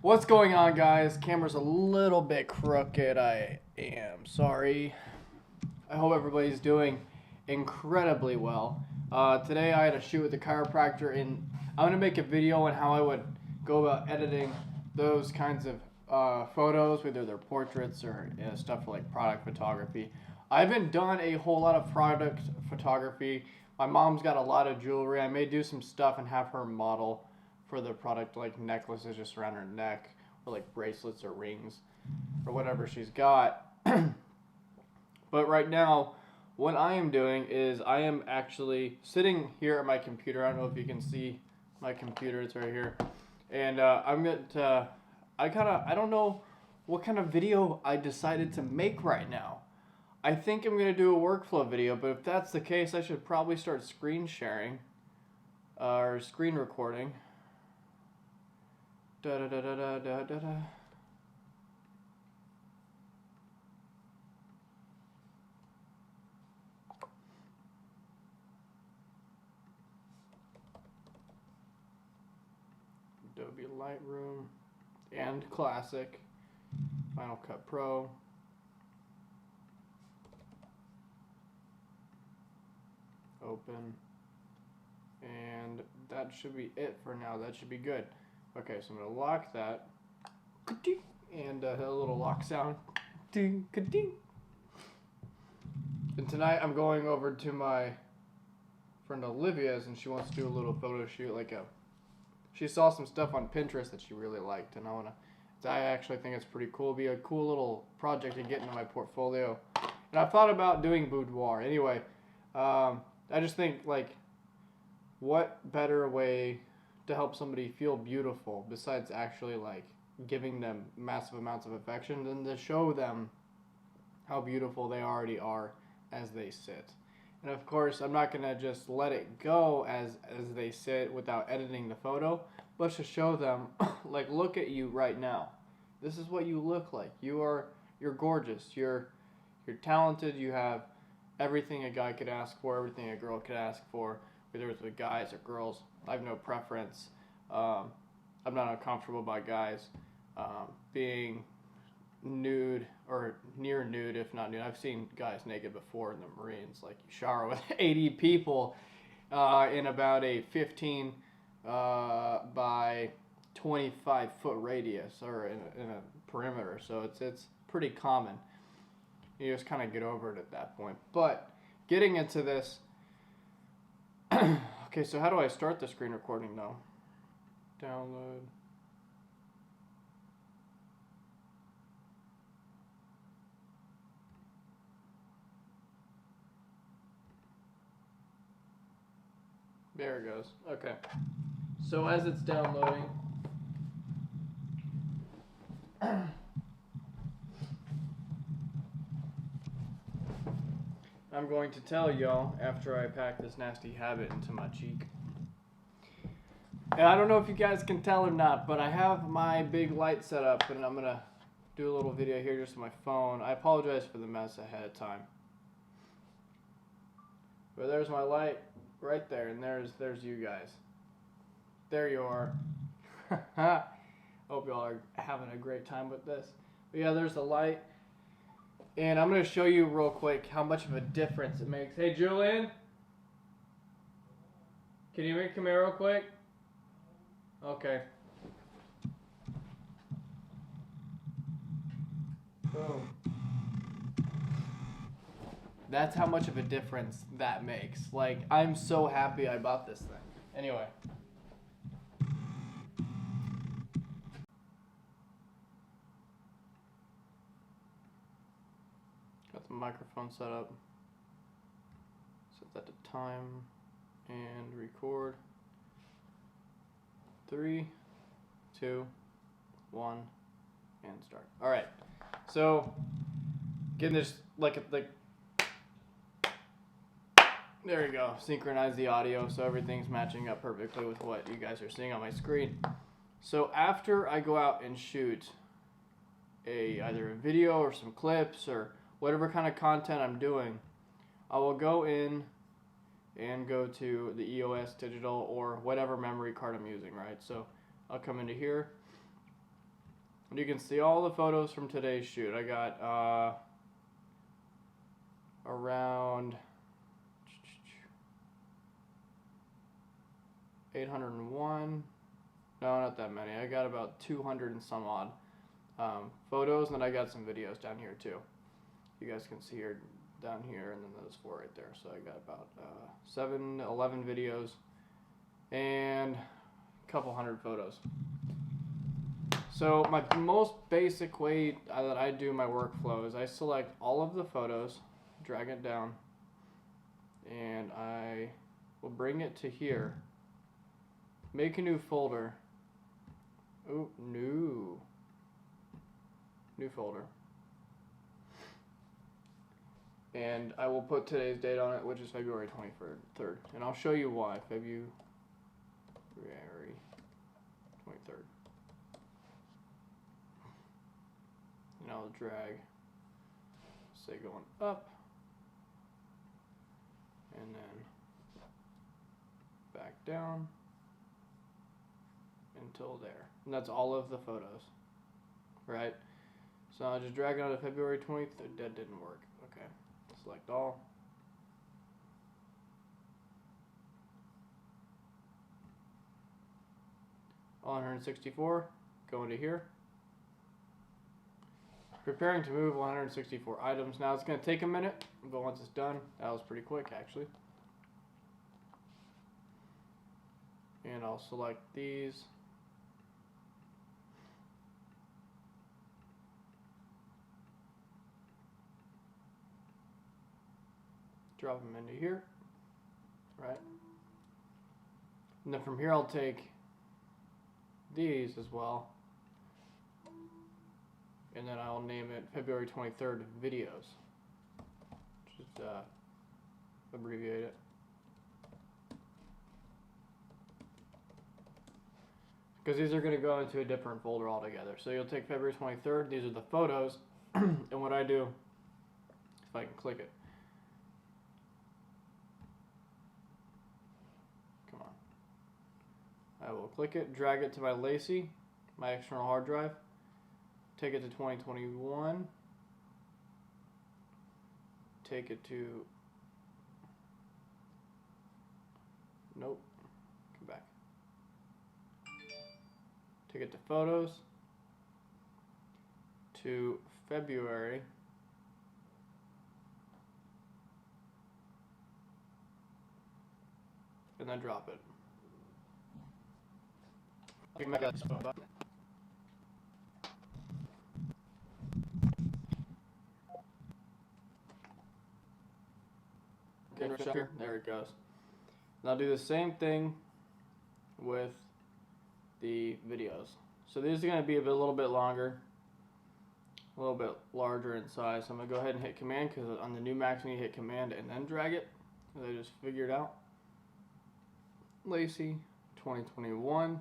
What's going on, guys? Camera's a little bit crooked. I am sorry. I hope everybody's doing incredibly well. Today I had a shoot with the chiropractor, and I'm gonna make a video on how I would go about editing those kinds of photos, whether they're portraits or stuff like product photography. I haven't done a whole lot of product photography. My mom's got a lot of jewelry. I may do some stuff and have her model for the product, like necklaces just around her neck, or like bracelets or rings, or whatever she's got. But right now, what I am doing is I am actually sitting here at my computer. I don't know if you can see my computer, it's right here. And I'm going to, I don't know what kind of video I decided to make right now. I think I'm going to do a workflow video, but if that's the case, I should probably start screen sharing or screen recording. Da da da da da da da da. Adobe Lightroom and Classic, Final Cut Pro. Open, and that should be it for now. That should be good. Okay, so I'm going to lock that, and a little lock sound. And tonight I'm going over to my friend Olivia's, and she wants to do a little photo shoot. She saw some stuff on Pinterest that she really liked, and I actually think it's pretty cool. It'll be a cool little project to get into my portfolio. And I've thought about doing boudoir. Anyway, I just think, what better way to help somebody feel beautiful besides actually, giving them massive amounts of affection than to show them how beautiful they already are as they sit. And of course, I'm not going to just let it go as they sit without editing the photo, but to show them, look at you right now. This is what you look like. You're gorgeous. You're talented. You have everything a guy could ask for, everything a girl could ask for, whether it's with guys or girls. I have no preference. I'm not uncomfortable by guys being nude or near nude, if not nude. I've seen guys naked before in the Marines. You shower with 80 people in about a 15 by 25 foot radius, or in a perimeter. So it's pretty common. You just kind of get over it at that point. But getting into this, okay, so how do I start the screen recording though? Download. There it goes. Okay. So as it's downloading, I'm going to tell y'all after I pack this nasty habit into my cheek. And I don't know if you guys can tell or not, but I have my big light set up, and I'm going to do a little video here just on my phone. I apologize for the mess ahead of time. But there's my light right there, and there's you guys. There you are. Hope y'all are having a great time with this. But yeah, there's the light. And I'm going to show you real quick how much of a difference it makes. Hey, Julian? Can you come here real quick? Okay. Boom. That's how much of a difference that makes. I'm so happy I bought this thing. Anyway. Got the microphone set up. Set that to time and record. 3, 2, 1, and start. All right. So, getting this there you go. Synchronize the audio so everything's matching up perfectly with what you guys are seeing on my screen. So after I go out and shoot either a video or some clips or whatever kind of content I'm doing, I will go in and go to the EOS digital or whatever memory card I'm using, right? So I'll come into here And you can see all the photos from today's shoot. I got around 801. No, not that many. I got about 200 and some odd photos, and then I got some videos down here too. You guys can see here, down here, and then those 4 right there. So I got about 11 videos and a couple hundred photos. So my most basic way that I do my workflow is I select all of the photos, drag it down, and I will bring it to here. Make a new folder. Oh, new folder. And I will put today's date on it, which is February 23rd. And I'll show you why. February 23rd. And I'll drag, say going up, and then back down until there. And that's all of the photos, right? So I'll just drag it on to February 23rd. That didn't work. Okay. Select all. All 164. Go into here. Preparing to move 164 items. Now it's going to take a minute, but once it's done, that was pretty quick actually. And I'll select these. Drop them into here, right? And then from here I'll take these as well, and then I'll name it February 23rd videos. Just abbreviate it. Because these are going to go into a different folder altogether. So you'll take February 23rd, these are the photos, and what I do, if I can click it, I will click it, drag it to my Lacy, my external hard drive, take it to 2021, take it to, nope, come back, take it to photos, to February, and then drop it. Okay, there it goes. And I'll do the same thing with the videos. So these are going to be a little bit longer, a little bit larger in size. So I'm going to go ahead and hit Command, because on the new Macs you need to hit Command and then drag it. So I just figured out. Lacy 2021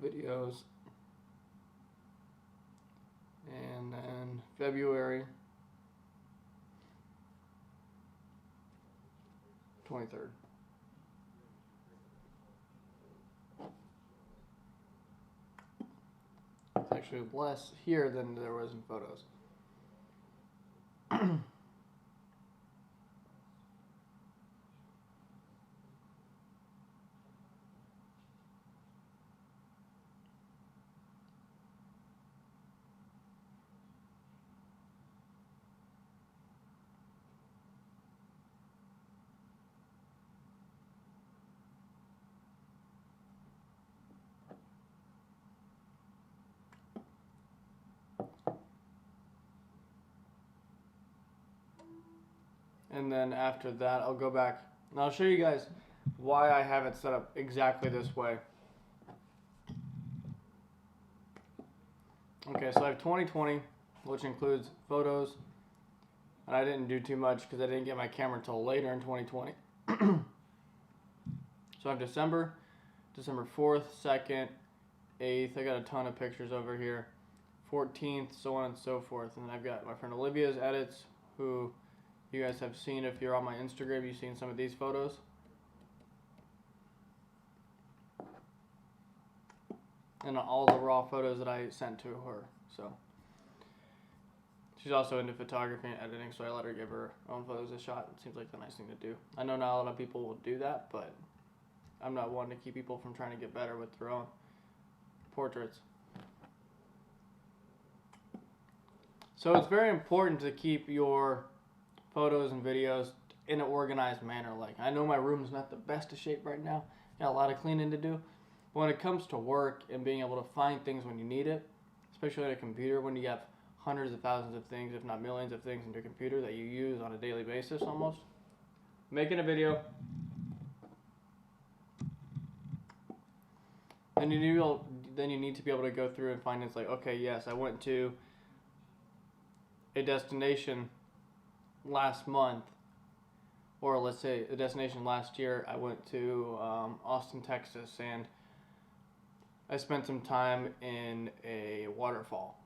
videos, and then February 23rd. It's actually less here than there was in photos. And then after that, I'll go back and I'll show you guys why I have it set up exactly this way. Okay, so I have 2020, which includes photos, and I didn't do too much because I didn't get my camera until later in 2020. So I have December 4th, 2nd, 8th, I got a ton of pictures over here, 14th, so on and so forth. And then I've got my friend Olivia's edits, who you guys have seen. If you're on my Instagram, you've seen some of these photos. and all the raw photos that I sent to her. So she's also into photography and editing, so I let her give her own photos a shot. It seems like the nice thing to do. I know not a lot of people will do that, but I'm not one to keep people from trying to get better with their own portraits. So it's very important to keep your photos and videos in an organized manner. Like, I know my room's not the best of shape right now. Got a lot of cleaning to do. But when it comes to work and being able to find things when you need it, especially on a computer, when you have hundreds of thousands of things, if not millions of things in your computer that you use on a daily basis almost, making a video, then you need to be able to go through and find it's like, okay, yes, I went to a destination last month, or let's say a destination last year. I went to Austin, Texas, and I spent some time in a waterfall.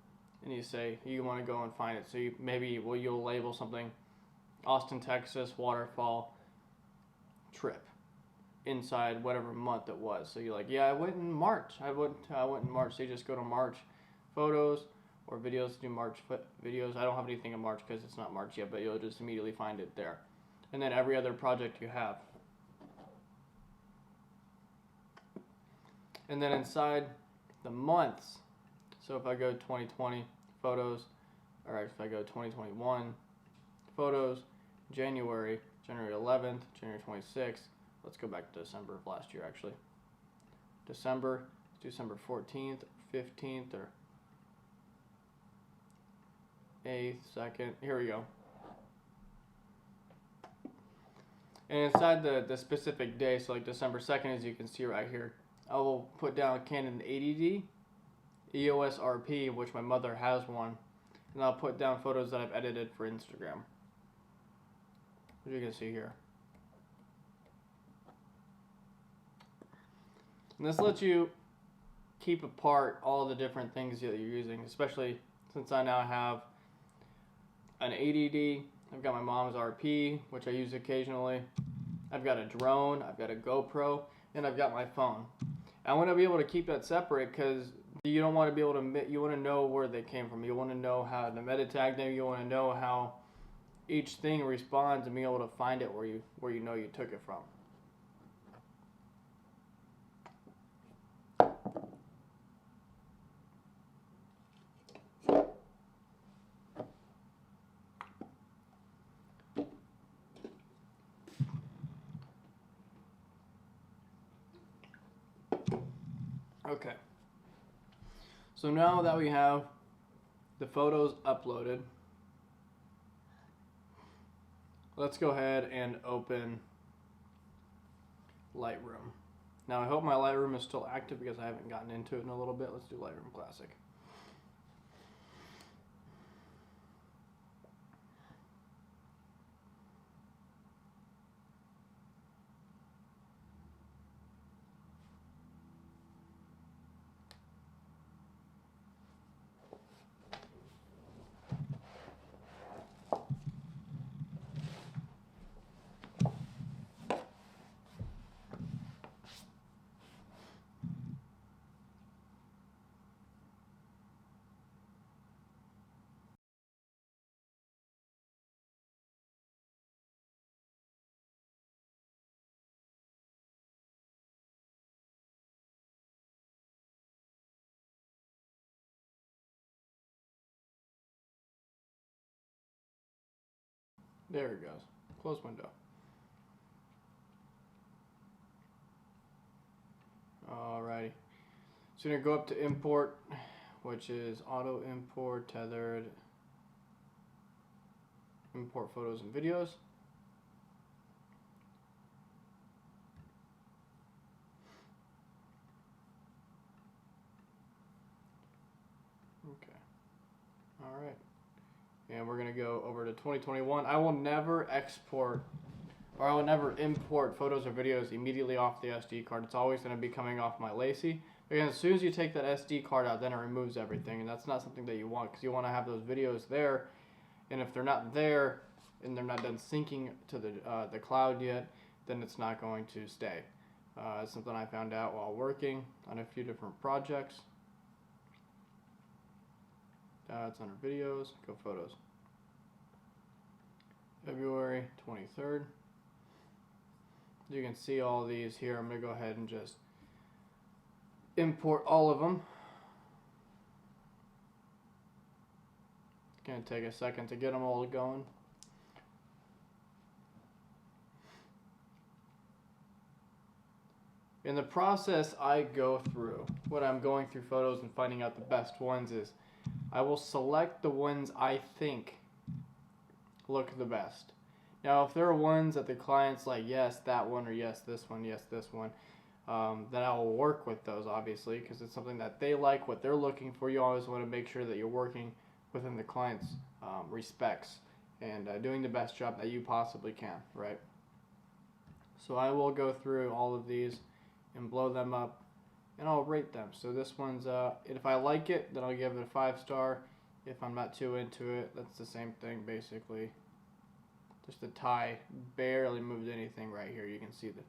And you say you want to go and find it, so you'll label something Austin, Texas waterfall trip inside whatever month it was. So you're like, yeah, I went in March. I went in March. So you just go to March photos or videos, do March videos. I don't have anything in March because it's not March yet, but you'll just immediately find it there. And then every other project you have. And then inside the months, so if I go 2020 photos, or if I go 2021 photos, January 11th, January 26th, let's go back to December of last year actually. December 14th, 15th, or 8th, 2nd, here we go. And inside the specific day, so like December 2nd, as you can see right here, I will put down Canon 80D, EOS RP, which my mother has one, and I'll put down photos that I've edited for Instagram, as you can see here. And this lets you keep apart all the different things that you're using, especially since I now have an 80D, I've got my mom's RP, which I use occasionally, I've got a drone, I've got a GoPro, and I've got my phone. I want to be able to keep that separate because you don't want to be able to, you want to know where they came from. You want to know how to meta tag them. You want to know how each thing responds and be able to find it where you know you took it from. Okay. So now that we have the photos uploaded, let's go ahead and open Lightroom. Now I hope my Lightroom is still active because I haven't gotten into it in a little bit. Let's do Lightroom Classic. There it goes. Close window. Alrighty. So you're going to go up to import, which is auto import, tethered, import photos and videos. Okay. Alright. And we're going to go over to 2021. I will never export, or I will never import photos or videos immediately off the SD card. It's always going to be coming off my Lacy. Because as soon as you take that SD card out, then it removes everything. And that's not something that you want, because you want to have those videos there. And if they're not there, and they're not done syncing to the cloud yet, then it's not going to stay. It's something I found out while working on a few different projects. It's under videos, go photos. February 23rd. You can see all these here. I'm going to go ahead and just import all of them. It's going to take a second to get them all going. In the process I go through, when I'm going through photos and finding out the best ones, is I will select the ones I think look the best. Now, if there are ones that the client's like, yes, that one, or yes, this one, then I will work with those, obviously, because it's something that they like, what they're looking for. You always want to make sure that you're working within the client's respects and doing the best job that you possibly can, right? So I will go through all of these and blow them up, and I'll rate them. So this one's, if I like it, then I'll give it a 5-star. If I'm not too into it, that's the same thing, basically. Just the tie barely moved anything right here. You can see the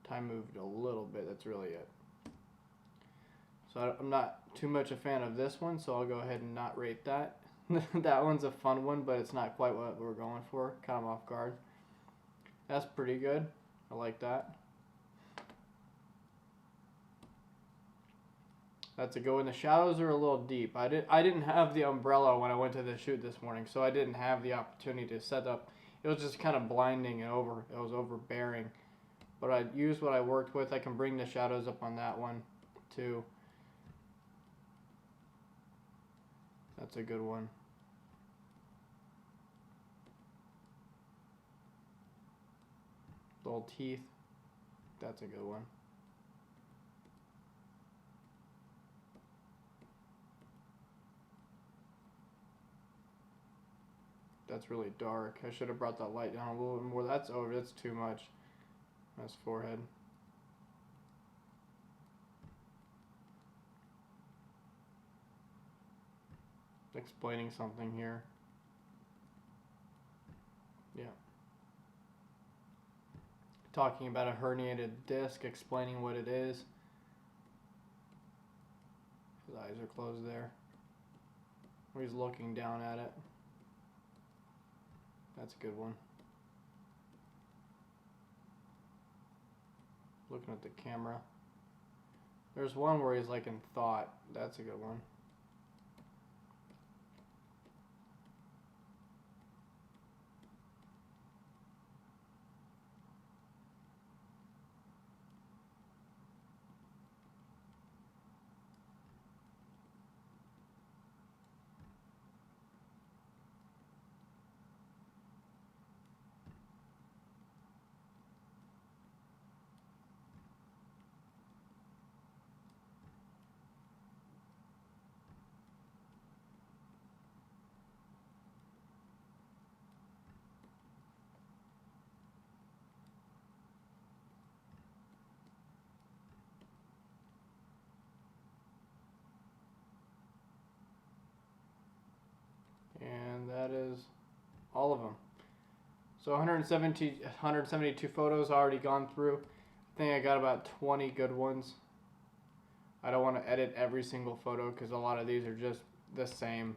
tie moved a little bit. That's really it. So I'm not too much a fan of this one, so I'll go ahead and not rate that. That one's a fun one, but it's not quite what we're going for. Kind of off guard. That's pretty good. I like that. That's a go. And the shadows are a little deep. I didn't have the umbrella when I went to the shoot this morning, so I didn't have the opportunity to set up. It was just kind of blinding and it was overbearing. But I used what I worked with. I can bring the shadows up on that one too. That's a good one. Little teeth. That's a good one. That's really dark. I should have brought that light down a little bit more. That's too much. That's forehead. Explaining something here. Yeah. Talking about a herniated disc, explaining what it is. His eyes are closed there. He's looking down at it. That's a good one. Looking at the camera. There's one where he's like in thought. That's a good one. And that is all of them. So 172 photos already gone through. I think I got about 20 good ones. I don't want to edit every single photo because a lot of these are just the same.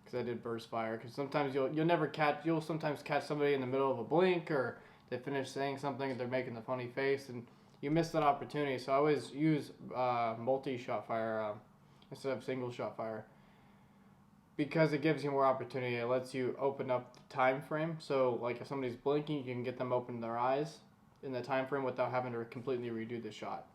Because I did burst fire. Because sometimes you'll sometimes catch somebody in the middle of a blink, or they finish saying something and they're making the funny face, and you miss that opportunity. So I always use multi-shot fire instead of single shot fire. Because it gives you more opportunity. It lets you open up the time frame. So like if somebody's blinking, you can get them open their eyes in the time frame without having to completely redo the shot.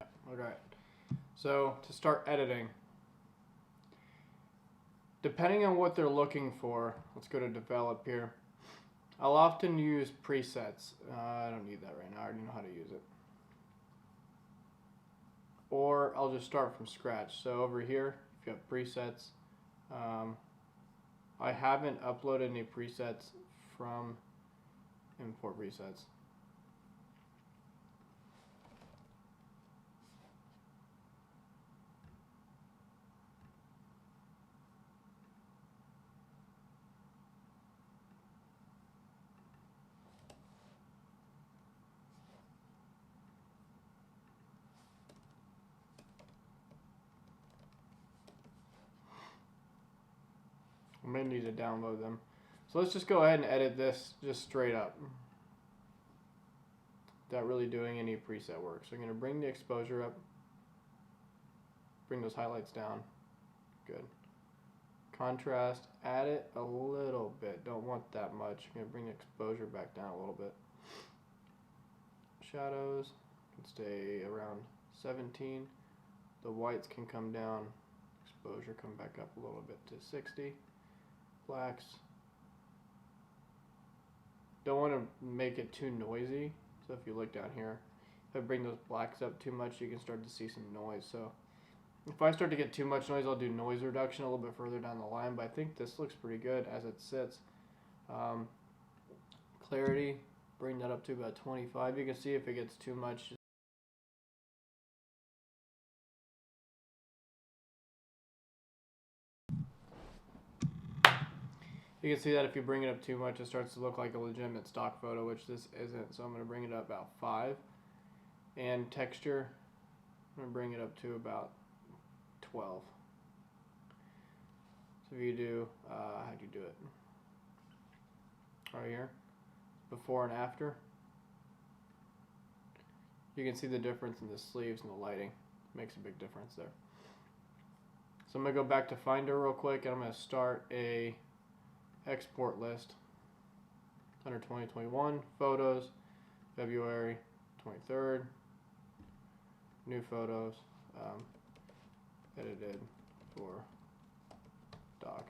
Yeah, okay. So to start editing, depending on what they're looking for, let's go to develop here. I'll often use presets. I don't need that right now. I already know how to use it. Or I'll just start from scratch. So over here, if you have presets, I haven't uploaded any presets from import presets. I may need to download them. So let's just go ahead and edit this just straight up, without really doing any preset work. So I'm going to bring the exposure up, bring those highlights down. Good. Contrast, add it a little bit. Don't want that much. I'm going to bring the exposure back down a little bit. Shadows can stay around 17. The whites can come down. Exposure come back up a little bit to 60. Blacks. Don't want to make it too noisy. So if you look down here, if I bring those blacks up too much, you can start to see some noise. So if I start to get too much noise, I'll do noise reduction a little bit further down the line. But I think this looks pretty good as it sits. Clarity, bring that up to about 25. You can see if it gets too much. You can see that if you bring it up too much, it starts to look like a legitimate stock photo, which this isn't. So I'm going to bring it up about 5. And texture, I'm going to bring it up to about 12. So if you do, how do you do it? Right here, before and after. You can see the difference in the sleeves and the lighting. Makes a big difference there. So I'm going to go back to Finder real quick, and I'm going to start a export list under 2021 photos, February 23rd, new photos, edited for doc.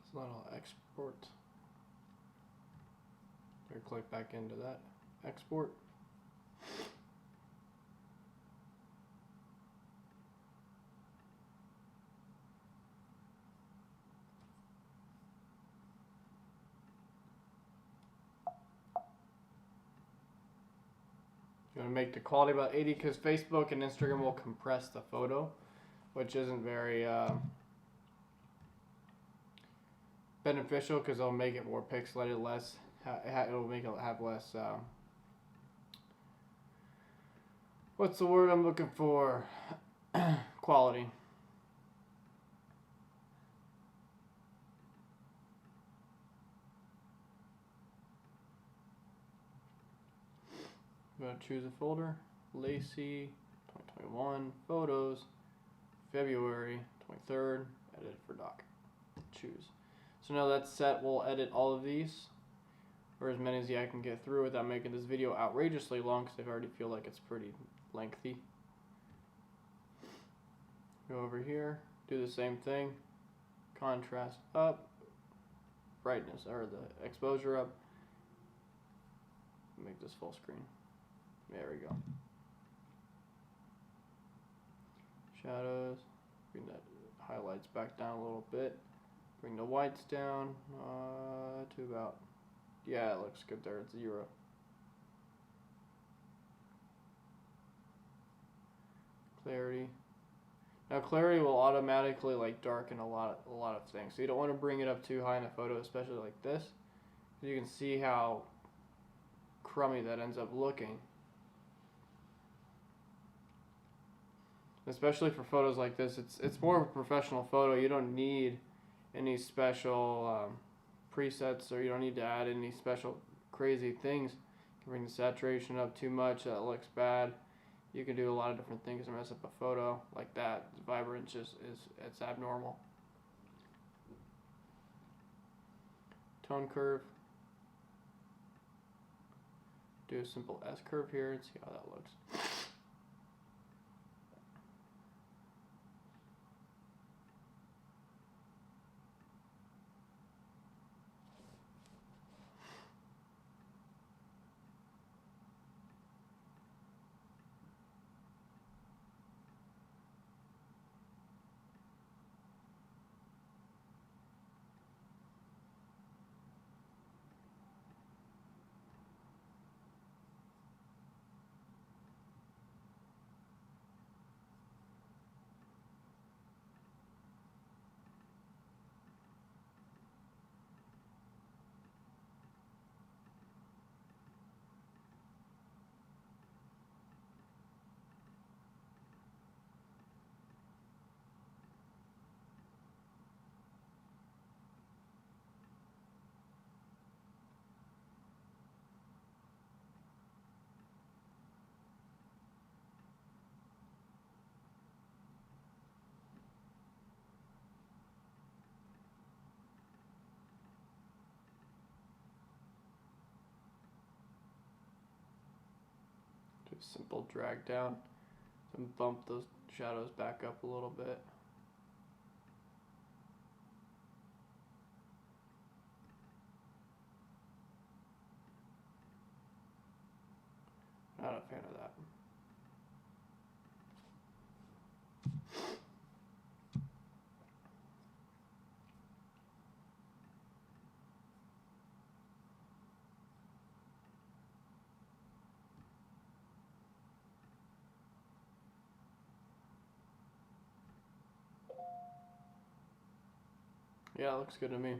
It's not all export. Here, click back into that. Export. You want to make the quality about 80 because Facebook and Instagram will compress the photo, which isn't very beneficial because they'll make it more pixelated, less. It'll make it have less. What's the word I'm looking for? Quality. I'm going to choose a folder. Lacey 2021 photos, February 23rd, edit for doc. Choose. So now that's set, we'll edit all of these, or as many as I can get through without making this video outrageously long, because I already feel like it's pretty lengthy. Go over here, do the same thing, contrast up, brightness, or the exposure up, make this full screen. There we go. Shadows, bring that highlights back down a little bit. Bring the whites down to about, yeah, it looks good there, it's 0. Clarity. Now clarity will automatically like darken a lot of things. So you don't want to bring it up too high in a photo, especially like this. You can see how crummy that ends up looking. Especially for photos like this, it's more of a professional photo. You don't need any special presets, or you don't need to add any special crazy things. You can bring the saturation up too much, that looks bad. You can do a lot of different things to mess up a photo like that. Vibrance it's abnormal. Tone curve. Do a simple S curve here and see how that looks. simple drag down and bump those shadows back up a little bit. Not a fan of that. Yeah, it looks good to me.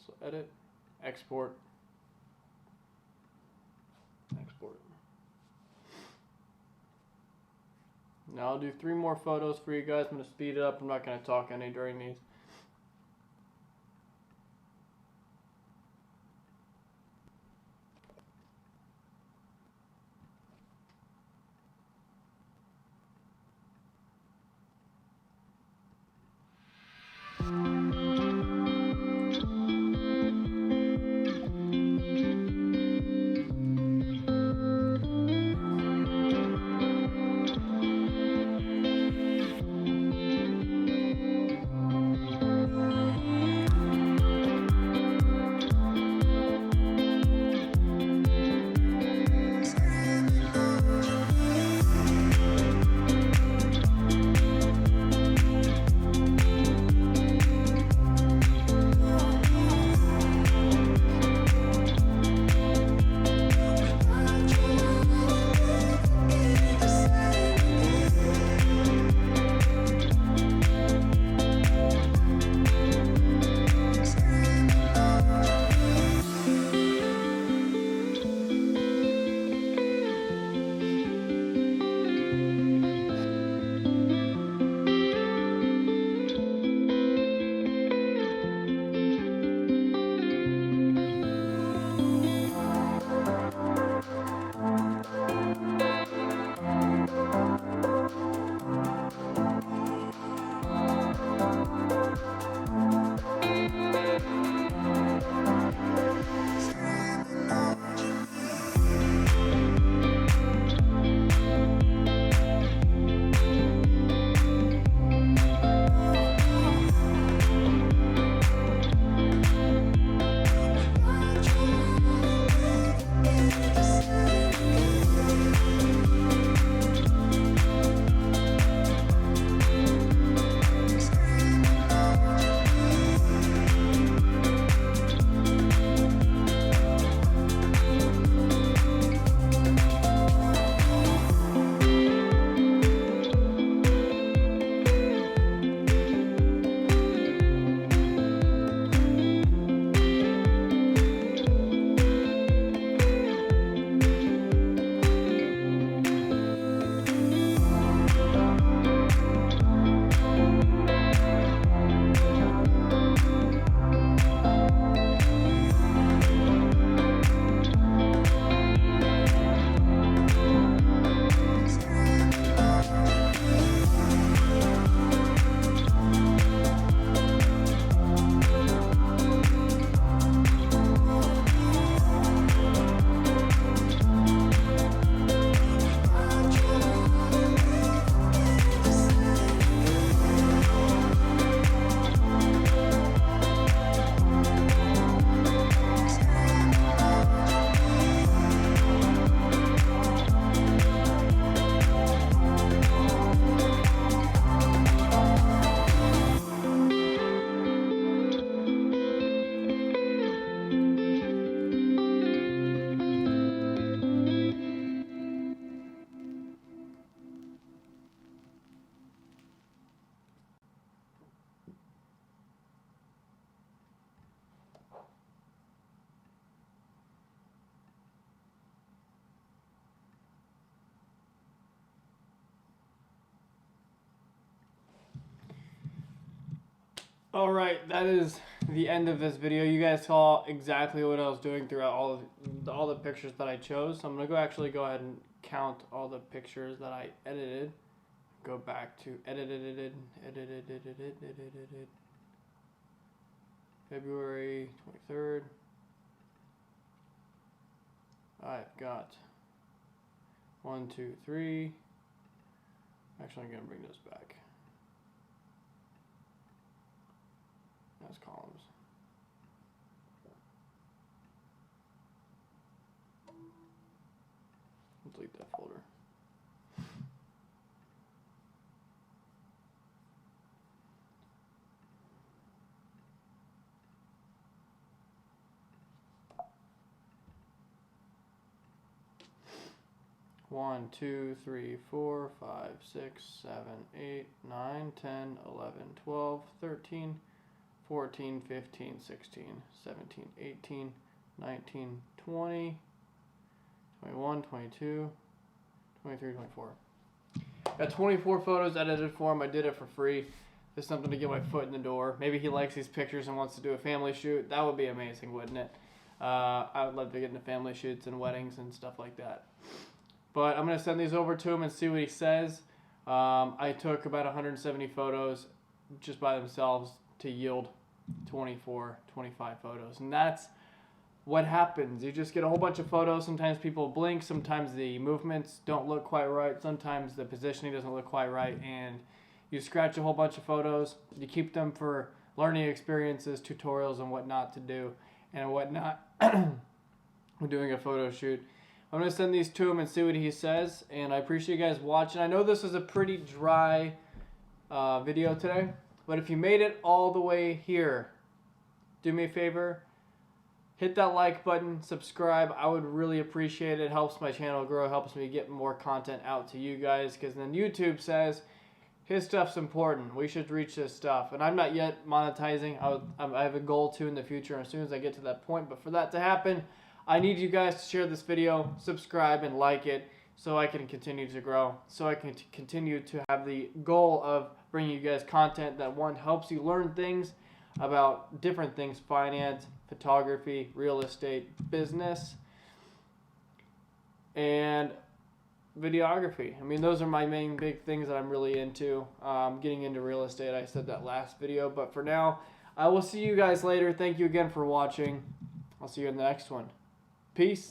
So edit, export, export. Now I'll do 3 more photos for you guys. I'm going to speed it up. I'm not going to talk any during these. Alright, that is the end of this video. You guys saw exactly what I was doing throughout all the pictures that I chose. So I'm going to actually go ahead and count all the pictures that I edited. Go back to edited. February 23rd. I've got 1, 2, 3. Actually, I'm going to bring this back as columns. Delete that folder. One, 2, 3, 4, 5, 6, 7, 8, 9, 10, 11, 12, 13, 14, 15, 16, 17, 18, 19, 20, 21, 22, 23, 24. Got 24 photos edited for him. I did it for free. Just something to get my foot in the door. Maybe he likes these pictures and wants to do a family shoot. That would be amazing, wouldn't it? I would love to get into family shoots and weddings and stuff like that. But I'm going to send these over to him and see what he says. I took about 170 photos just by themselves to yield 24, 25 photos. And that's what happens. You just get a whole bunch of photos. Sometimes people blink. Sometimes the movements don't look quite right. Sometimes the positioning doesn't look quite right. And you scratch a whole bunch of photos. You keep them for learning experiences, tutorials, and what not to do and what not. We're doing a photo shoot. I'm going to send these to him and see what he says. And I appreciate you guys watching. I know this is a pretty dry video today. But if you made it all the way here, do me a favor. Hit that like button. Subscribe. I would really appreciate it. It helps my channel grow. It helps me get more content out to you guys. Because then YouTube says his stuff's important. We should reach this stuff. And I'm not yet monetizing. I have a goal to in the future as soon as I get to that point. But for that to happen, I need you guys to share this video, subscribe, and like it so I can continue to grow, so I can continue to have the goal of bringing you guys content that, one, helps you learn things about different things, finance, photography, real estate, business, and videography. I mean, those are my main big things that I'm really into. Getting into real estate, I said that last video, but for now, I will see you guys later. Thank you again for watching. I'll see you in the next one. Peace.